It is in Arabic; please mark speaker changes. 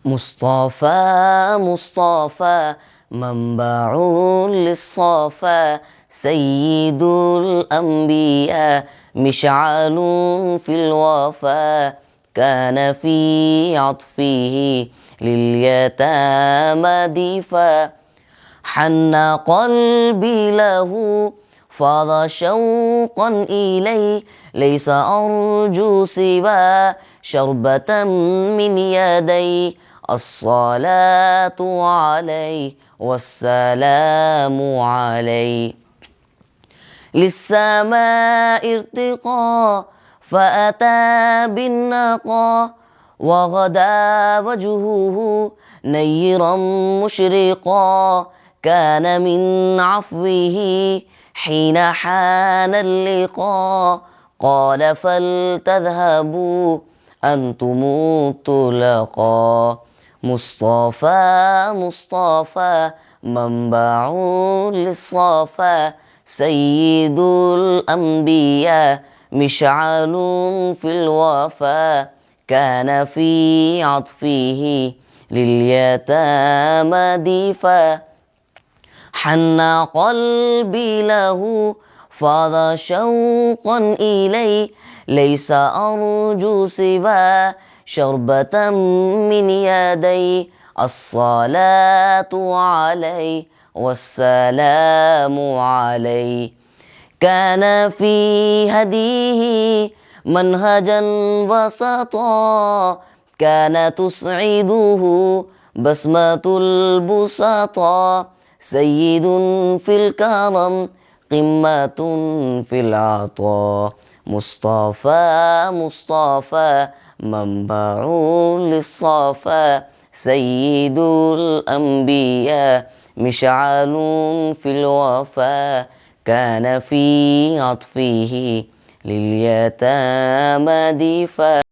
Speaker 1: مصطفى مصطفى منبع للصفا، سيد الأنبياء مشعل في الوفا، كان في عطفه لليتامى ديفا، حن قلبي له فاض شوقا إليه، ليس أرجو سوى شربة من يدي، الصلاة عليه والسلام عليه. للسماء ارتقى فأتى بالنقى، وغدا وجهه نيرا مشرقا، كان من عفوه حين حان اللقاء، قال فلتذهبوا أنتم الطلقاء. مصطفى مصطفى منبع للصفا، سيد الأنبياء مشعل في الوفا، كان في عطفه لليتامى ديفا، حن قلبي له فاض شوقا إليه، ليس أرجو سوى شربة من يدي، الصلاة عليه والسلام عليه. كان في هديه منهجا وسطا، كان تسعده بسمة البسطا، سيد في الكرم قمة في العطاء. مصطفى مصطفى منبع للصفا، سيد الأنبياء مشعل في الوفا، كان في عطفه لليتامى ديفا.